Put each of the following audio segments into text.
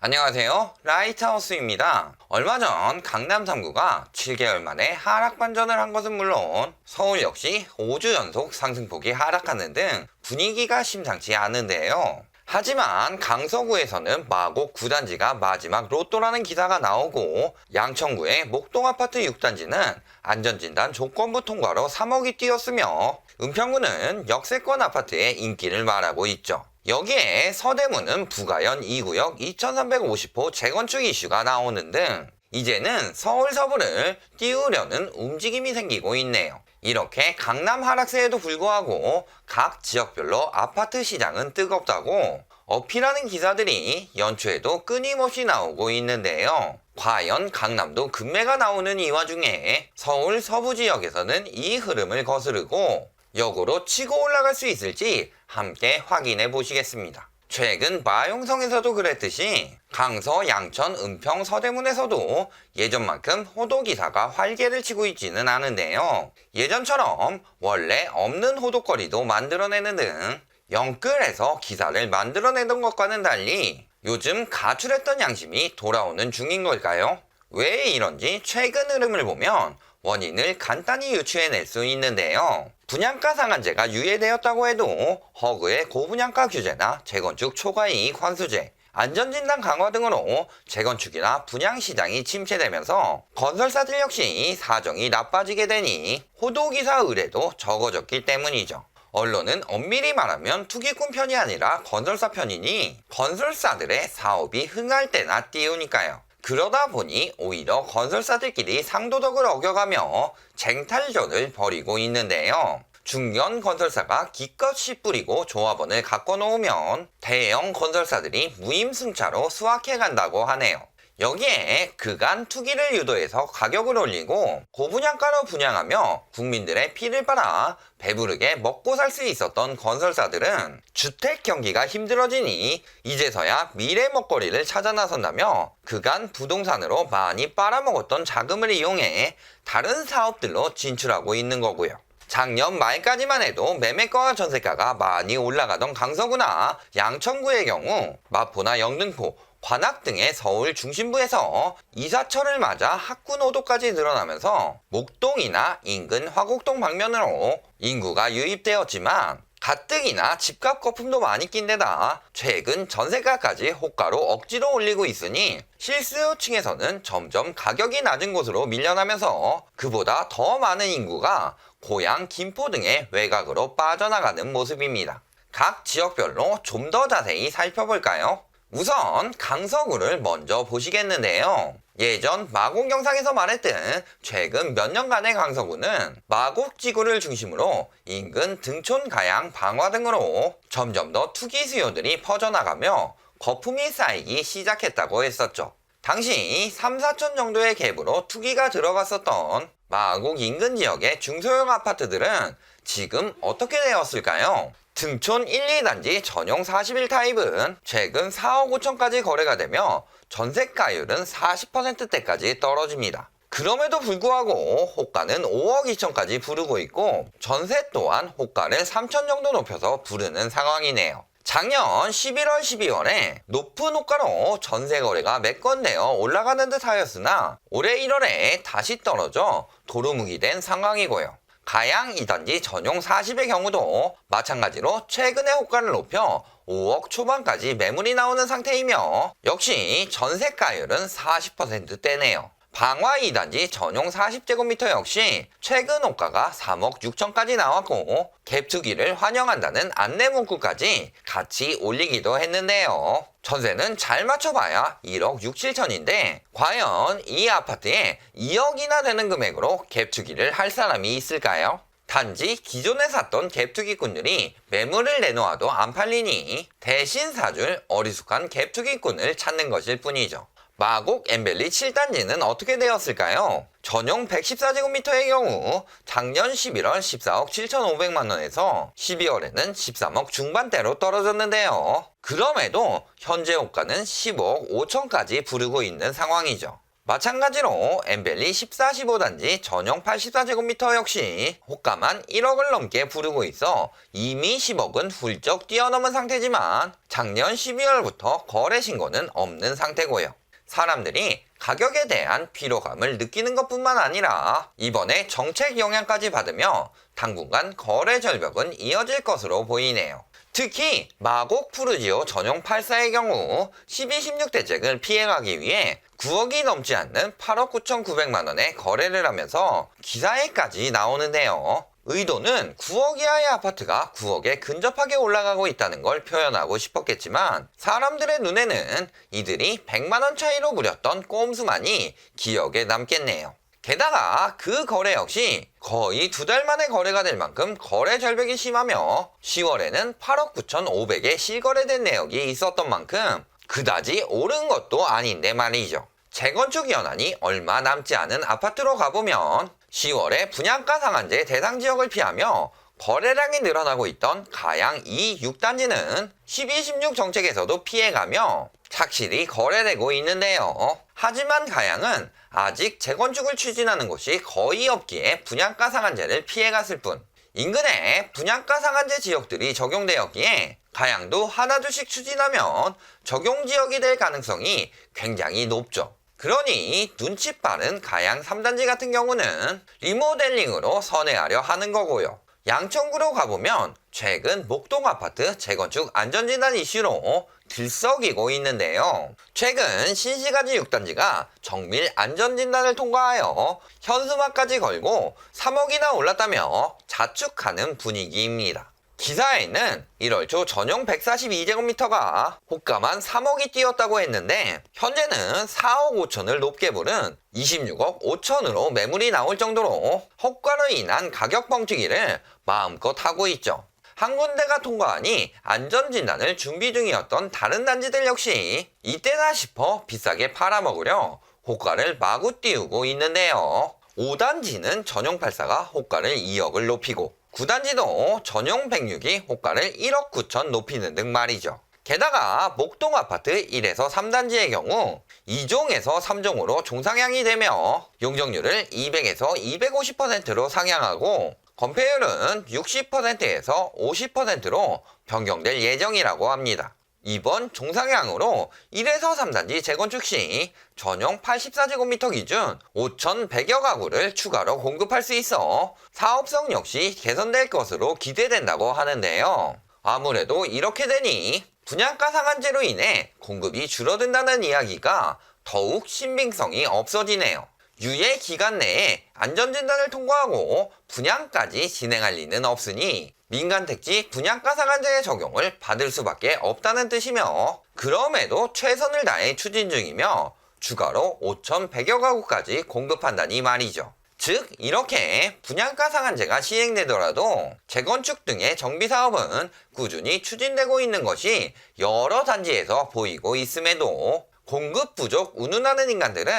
안녕하세요. 라이트하우스입니다. 얼마 전 강남 3구가 7개월 만에 하락 반전을 한 것은 물론 서울 역시 5주 연속 상승폭이 하락하는 등 분위기가 심상치 않은데요. 하지만 강서구에서는 마곡 9단지가 마지막 로또라는 기사가 나오고 양천구의 목동아파트 6단지는 안전진단 조건부 통과로 3억이 뛰었으며 은평구는 역세권 아파트의 인기를 말하고 있죠. 여기에 서대문은 부가현 2구역 2350호 재건축 이슈가 나오는 등 이제는 서울 서부를 띄우려는 움직임이 생기고 있네요. 이렇게 강남 하락세에도 불구하고 각 지역별로 아파트 시장은 뜨겁다고 어필하는 기사들이 연초에도 끊임없이 나오고 있는데요. 과연 강남도 급매가 나오는 이 와중에 서울 서부 지역에서는 이 흐름을 거스르고 역으로 치고 올라갈 수 있을지 함께 확인해 보시겠습니다. 최근 마용성에서도 그랬듯이 강서, 양천, 은평, 서대문에서도 예전만큼 호도기사가 활개를 치고 있지는 않은데요. 예전처럼 원래 없는 호도거리도 만들어내는 등 영끌에서 기사를 만들어내던 것과는 달리 요즘 가출했던 양심이 돌아오는 중인 걸까요? 왜 이런지 최근 흐름을 보면 원인을 간단히 유추해낼 수 있는데요. 분양가 상한제가 유예되었다고 해도 허그의 고분양가 규제나 재건축 초과이익 환수제, 안전진단 강화 등으로 재건축이나 분양시장이 침체되면서 건설사들 역시 사정이 나빠지게 되니 호도기사 의뢰도 적어졌기 때문이죠. 언론은 엄밀히 말하면 투기꾼 편이 아니라 건설사 편이니 건설사들의 사업이 흥할 때나 띄우니까요. 그러다 보니 오히려 건설사들끼리 상도덕을 어겨가며 쟁탈전을 벌이고 있는데요. 중견 건설사가 기껏 씨 뿌리고 조합원을 갖고 놓으면 대형 건설사들이 무임승차로 수확해 간다고 하네요. 여기에 그간 투기를 유도해서 가격을 올리고 고분양가로 분양하며 국민들의 피를 빨아 배부르게 먹고 살 수 있었던 건설사들은 주택 경기가 힘들어지니 이제서야 미래 먹거리를 찾아 나선다며 그간 부동산으로 많이 빨아먹었던 자금을 이용해 다른 사업들로 진출하고 있는 거고요. 작년 말까지만 해도 매매가와 전세가가 많이 올라가던 강서구나 양천구의 경우 마포나 영등포, 관악 등의 서울 중심부에서 이사철을 맞아 학군호도까지 늘어나면서 목동이나 인근 화곡동 방면으로 인구가 유입되었지만 가뜩이나 집값 거품도 많이 낀 데다 최근 전세가까지 호가로 억지로 올리고 있으니 실수요층에서는 점점 가격이 낮은 곳으로 밀려나면서 그보다 더 많은 인구가 고향 김포 등의 외곽으로 빠져나가는 모습입니다. 각 지역별로 좀 더 자세히 살펴볼까요? 우선 강서구를 먼저 보시겠는데요. 예전 마곡 영상에서 말했듯 최근 몇 년간의 강서구는 마곡지구를 중심으로 인근 등촌 가양 방화 등으로 점점 더 투기 수요들이 퍼져나가며 거품이 쌓이기 시작했다고 했었죠. 당시 3, 4천 정도의 갭으로 투기가 들어갔었던 마곡 인근 지역의 중소형 아파트들은 지금 어떻게 되었을까요? 등촌 1, 2단지 전용 41타입은 최근 4억 5천까지 거래가 되며 전세가율은 40%대까지 떨어집니다. 그럼에도 불구하고 호가는 5억 2천까지 부르고 있고 전세 또한 호가를 3천 정도 높여서 부르는 상황이네요. 작년 11월, 12월에 높은 호가로 전세 거래가 몇 건 되어 올라가는 듯 하였으나 올해 1월에 다시 떨어져 도루묵이 된 상황이고요. 가양 2단지 전용 40의 경우도 마찬가지로 최근의 호가를 높여 5억 초반까지 매물이 나오는 상태이며 역시 전세가율은 40%대네요. 방화 2단지 전용 40제곱미터 역시 최근 호가가 3억 6천까지 나왔고 갭투기를 환영한다는 안내 문구까지 같이 올리기도 했는데요. 전세는 잘 맞춰봐야 1억 6, 7천인데 과연 이 아파트에 2억이나 되는 금액으로 갭투기를 할 사람이 있을까요? 단지 기존에 샀던 갭투기꾼들이 매물을 내놓아도 안 팔리니 대신 사줄 어리숙한 갭투기꾼을 찾는 것일 뿐이죠. 마곡 엠벨리 7단지는 어떻게 되었을까요? 전용 114제곱미터의 경우 작년 11월 14억 7,500만원에서 12월에는 13억 중반대로 떨어졌는데요. 그럼에도 현재 호가는 15억 5천까지 부르고 있는 상황이죠. 마찬가지로 엠벨리 14, 15단지 전용 84제곱미터 역시 호가만 1억을 넘게 부르고 있어 이미 10억은 훌쩍 뛰어넘은 상태지만 작년 12월부터 거래 신고는 없는 상태고요. 사람들이 가격에 대한 피로감을 느끼는 것뿐만 아니라 이번에 정책 영향까지 받으며 당분간 거래 절벽은 이어질 것으로 보이네요. 특히 마곡 푸르지오 전용 84의 경우 12, 16대책을 피해가기 위해 9억이 넘지 않는 8억 9,900만원에 거래를 하면서 기사에까지 나오는데요. 의도는 9억 이하의 아파트가 9억에 근접하게 올라가고 있다는 걸 표현하고 싶었겠지만 사람들의 눈에는 이들이 100만원 차이로 부렸던 꼼수만이 기억에 남겠네요. 게다가 그 거래 역시 거의 2달 만에 거래가 될 만큼 거래 절벽이 심하며 10월에는 8억 9,500에 실거래된 내역이 있었던 만큼 그다지 오른 것도 아닌데 말이죠. 재건축 연한이 얼마 남지 않은 아파트로 가보면 10월에 분양가 상한제 대상 지역을 피하며 거래량이 늘어나고 있던 가양 2, 6단지는 12, 16 정책에서도 피해가며 착실히 거래되고 있는데요. 하지만 가양은 아직 재건축을 추진하는 곳이 거의 없기에 분양가 상한제를 피해갔을 뿐 인근에 분양가 상한제 지역들이 적용되었기에 가양도 하나둘씩 추진하면 적용 지역이 될 가능성이 굉장히 높죠. 그러니 눈치 빠른 가양 3단지 같은 경우는 리모델링으로 선회하려 하는 거고요. 양천구로 가보면 최근 목동 아파트 재건축 안전진단 이슈로 들썩이고 있는데요. 최근 신시가지 6단지가 정밀 안전진단을 통과하여 현수막까지 걸고 3억이나 올랐다며 자축하는 분위기입니다. 기사에는 1월 초 전용 142제곱미터가 호가만 3억이 뛰었다고 했는데 현재는 4억 5천을 높게 부른 26억 5천으로 매물이 나올 정도로 호가로 인한 가격 뻥튀기를 마음껏 하고 있죠. 한 군데가 통과하니 안전진단을 준비 중이었던 다른 단지들 역시 이때다 싶어 비싸게 팔아먹으려 호가를 마구 띄우고 있는데요. 5단지는 전용 84가 호가를 2억을 높이고 9단지도 전용 106이 호가를 1억 9천 높이는 등 말이죠. 게다가 목동 아파트 1에서 3단지의 경우 2종에서 3종으로 종상향이 되며 용적률을 200에서 250%로 상향하고 건폐율은 60%에서 50%로 변경될 예정이라고 합니다. 이번 종상향으로 1에서 3단지 재건축 시 전용 84제곱미터 기준 5,100여 가구를 추가로 공급할 수 있어 사업성 역시 개선될 것으로 기대된다고 하는데요. 아무래도 이렇게 되니 분양가 상한제로 인해 공급이 줄어든다는 이야기가 더욱 신빙성이 없어지네요. 유예 기간 내에 안전진단을 통과하고 분양까지 진행할 리는 없으니 민간택지 분양가 상한제의 적용을 받을 수밖에 없다는 뜻이며 그럼에도 최선을 다해 추진 중이며 추가로 5,100여 가구까지 공급한다니 말이죠. 즉 이렇게 분양가 상한제가 시행되더라도 재건축 등의 정비사업은 꾸준히 추진되고 있는 것이 여러 단지에서 보이고 있음에도 공급 부족 운운하는 인간들은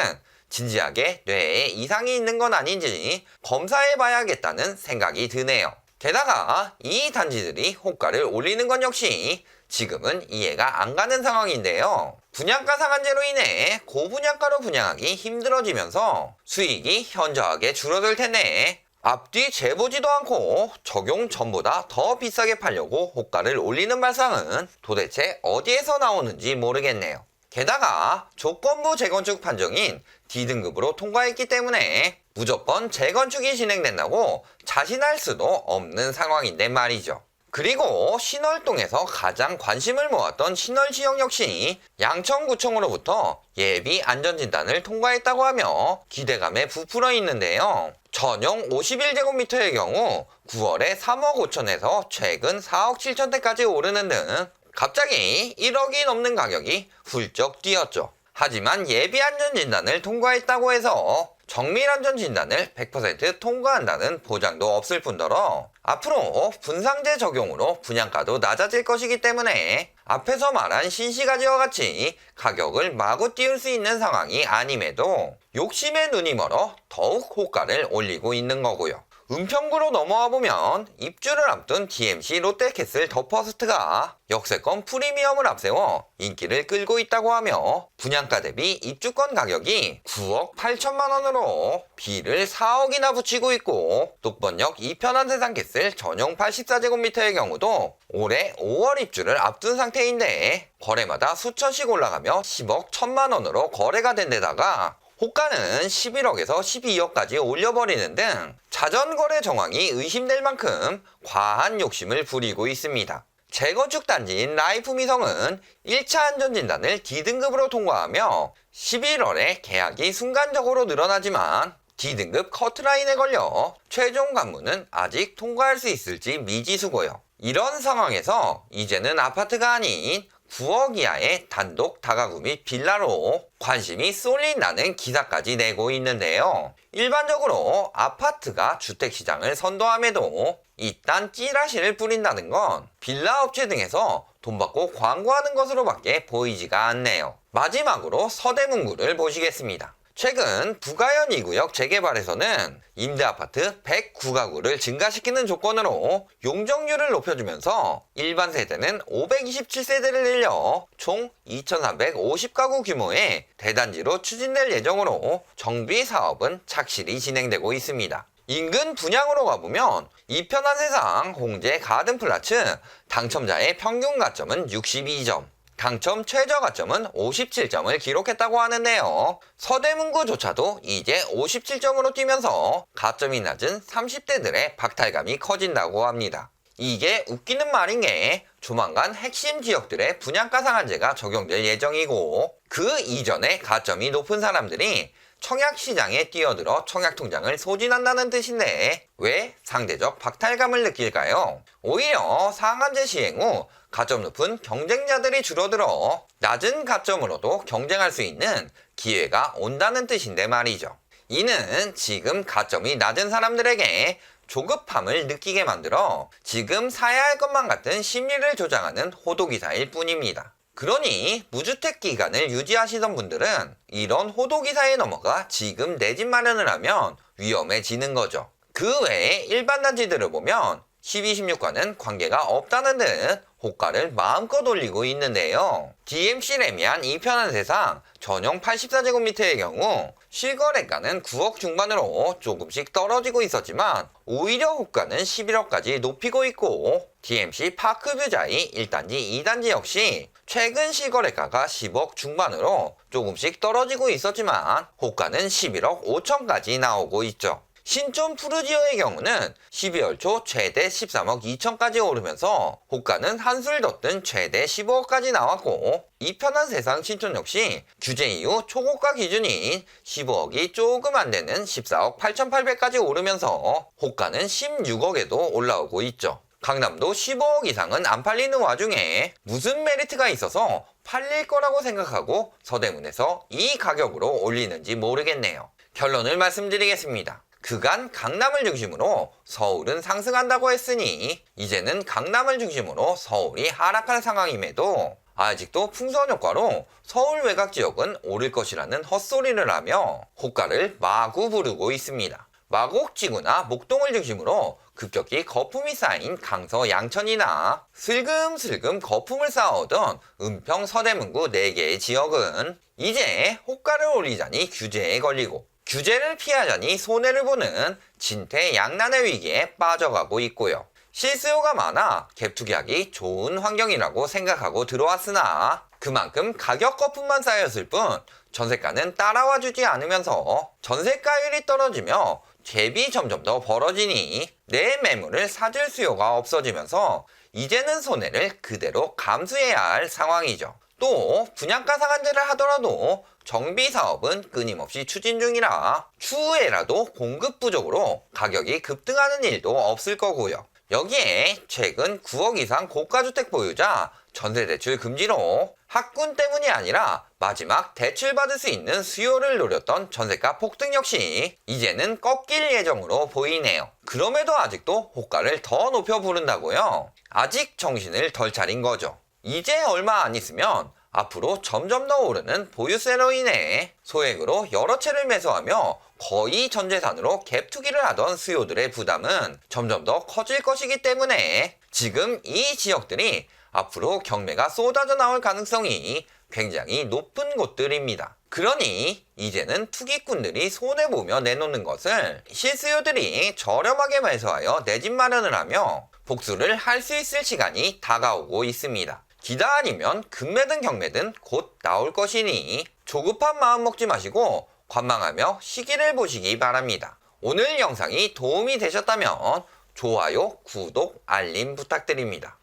진지하게 뇌에 이상이 있는 건 아닌지 검사해봐야겠다는 생각이 드네요. 게다가 이 단지들이 호가를 올리는 건 역시 지금은 이해가 안 가는 상황인데요. 분양가 상한제로 인해 고분양가로 분양하기 힘들어지면서 수익이 현저하게 줄어들 텐데 앞뒤 재보지도 않고 적용 전보다 더 비싸게 팔려고 호가를 올리는 발상은 도대체 어디에서 나오는지 모르겠네요. 게다가 조건부 재건축 판정인 D등급으로 통과했기 때문에 무조건 재건축이 진행된다고 자신할 수도 없는 상황인데 말이죠. 그리고 신월동에서 가장 관심을 모았던 신월지역 역시 양천구청으로부터 예비 안전진단을 통과했다고 하며 기대감에 부풀어 있는데요. 전용 51제곱미터의 경우 9월에 3억 5천에서 최근 4억 7천대까지 오르는 등 갑자기 1억이 넘는 가격이 훌쩍 뛰었죠. 하지만 예비 안전진단을 통과했다고 해서 정밀 안전진단을 100% 통과한다는 보장도 없을 뿐더러 앞으로 분상제 적용으로 분양가도 낮아질 것이기 때문에 앞에서 말한 신시가지와 같이 가격을 마구 띄울 수 있는 상황이 아님에도 욕심에 눈이 멀어 더욱 호가를 올리고 있는 거고요. 은평구로 넘어와 보면 입주를 앞둔 DMC 롯데캐슬 더 퍼스트가 역세권 프리미엄을 앞세워 인기를 끌고 있다고 하며 분양가 대비 입주권 가격이 9억 8천만 원으로 B를 4억이나 붙이고 있고, 녹번역 이편한 세상캐슬 전용 84제곱미터의 경우도 올해 5월 입주를 앞둔 상태인데 거래마다 수천씩 올라가며 10억 1천만 원으로 거래가 된 데다가 호가는 11억에서 12억까지 올려버리는 등 자전거래 정황이 의심될 만큼 과한 욕심을 부리고 있습니다. 재건축 단지인 라이프미성은 1차 안전진단을 D등급으로 통과하며 11월에 계약이 순간적으로 늘어나지만 D등급 커트라인에 걸려 최종 관문은 아직 통과할 수 있을지 미지수고요. 이런 상황에서 이제는 아파트가 아닌 9억 이하의 단독 다가구 및 빌라로 관심이 쏠린다는 기사까지 내고 있는데요. 일반적으로 아파트가 주택시장을 선도함에도 이딴 찌라시를 뿌린다는 건 빌라 업체 등에서 돈 받고 광고하는 것으로밖에 보이지가 않네요. 마지막으로 서대문구를 보시겠습니다. 최근 부가현 2구역 재개발에서는 임대아파트 109가구를 증가시키는 조건으로 용적률을 높여주면서 일반 세대는 527세대를 늘려 총 2350가구 규모의 대단지로 추진될 예정으로 정비 사업은 착실히 진행되고 있습니다. 인근 분양으로 가보면 이편한 세상 홍제 가든플라츠 당첨자의 평균 가점은 62점, 당첨 최저 가점은 57점을 기록했다고 하는데요. 서대문구조차도 이제 57점으로 뛰면서 가점이 낮은 30대들의 박탈감이 커진다고 합니다. 이게 웃기는 말인 게 조만간 핵심 지역들의 분양가 상한제가 적용될 예정이고, 그 이전에 가점이 높은 사람들이 청약시장에 뛰어들어 청약통장을 소진한다는 뜻인데 왜 상대적 박탈감을 느낄까요? 오히려 상한제 시행 후 가점 높은 경쟁자들이 줄어들어 낮은 가점으로도 경쟁할 수 있는 기회가 온다는 뜻인데 말이죠. 이는 지금 가점이 낮은 사람들에게 조급함을 느끼게 만들어 지금 사야 할 것만 같은 심리를 조장하는 호도기사일 뿐입니다. 그러니 무주택 기간을 유지하시던 분들은 이런 호도기사에 넘어가 지금 내 집 마련을 하면 위험해지는 거죠. 그 외에 일반 단지들을 보면 12, 16과는 관계가 없다는 듯 호가를 마음껏 올리고 있는데요. DMC 레미안 이편한 세상 전용 84제곱미터의 경우 실거래가는 9억 중반으로 조금씩 떨어지고 있었지만 오히려 호가는 11억까지 높이고 있고, DMC 파크뷰자이 1단지, 2단지 역시 최근 실거래가가 10억 중반으로 조금씩 떨어지고 있었지만 호가는 11억 5천까지 나오고 있죠. 신촌 푸르지오의 경우는 12월 초 최대 13억 2천까지 오르면서 호가는 한술 더 뜬 최대 15억까지 나왔고, 이편한 세상 신촌 역시 규제 이후 초고가 기준인 15억이 조금 안 되는 14억 8,800까지 오르면서 호가는 16억에도 올라오고 있죠. 강남도 15억 이상은 안 팔리는 와중에 무슨 메리트가 있어서 팔릴 거라고 생각하고 서대문에서 이 가격으로 올리는지 모르겠네요. 결론을 말씀드리겠습니다. 그간 강남을 중심으로 서울은 상승한다고 했으니 이제는 강남을 중심으로 서울이 하락할 상황임에도 아직도 풍선 효과로 서울 외곽 지역은 오를 것이라는 헛소리를 하며 호가를 마구 부르고 있습니다. 마곡지구나 목동을 중심으로 급격히 거품이 쌓인 강서 양천이나 슬금슬금 거품을 쌓아오던 은평 서대문구 4개의 지역은 이제 호가를 올리자니 규제에 걸리고 규제를 피하자니 손해를 보는 진퇴양난의 위기에 빠져가고 있고요. 실수요가 많아 갭 투기하기 좋은 환경이라고 생각하고 들어왔으나 그만큼 가격 거품만 쌓였을 뿐 전세가는 따라와 주지 않으면서 전세가율이 떨어지며 갭이 점점 더 벌어지니 내 매물을 사줄 수요가 없어지면서 이제는 손해를 그대로 감수해야 할 상황이죠. 또 분양가 상한제를 하더라도 정비 사업은 끊임없이 추진 중이라 추후에라도 공급 부족으로 가격이 급등하는 일도 없을 거고요. 여기에 최근 9억 이상 고가주택 보유자 전세대출 금지로 학군 때문이 아니라 마지막 대출받을 수 있는 수요를 노렸던 전세가 폭등 역시 이제는 꺾일 예정으로 보이네요. 그럼에도 아직도 호가를 더 높여 부른다고요? 아직 정신을 덜 차린 거죠. 이제 얼마 안 있으면 앞으로 점점 더 오르는 보유세로 인해 소액으로 여러 채를 매수하며 거의 전 재산으로 갭 투기를 하던 수요들의 부담은 점점 더 커질 것이기 때문에 지금 이 지역들이 앞으로 경매가 쏟아져 나올 가능성이 굉장히 높은 곳들입니다. 그러니 이제는 투기꾼들이 손해보며 내놓는 것을 실수요들이 저렴하게 매수하여 내 집 마련을 하며 복수를 할 수 있을 시간이 다가오고 있습니다. 기다 아니면 금매든 경매든 곧 나올 것이니 조급한 마음 먹지 마시고 관망하며 시기를 보시기 바랍니다. 오늘 영상이 도움이 되셨다면 좋아요, 구독, 알림 부탁드립니다.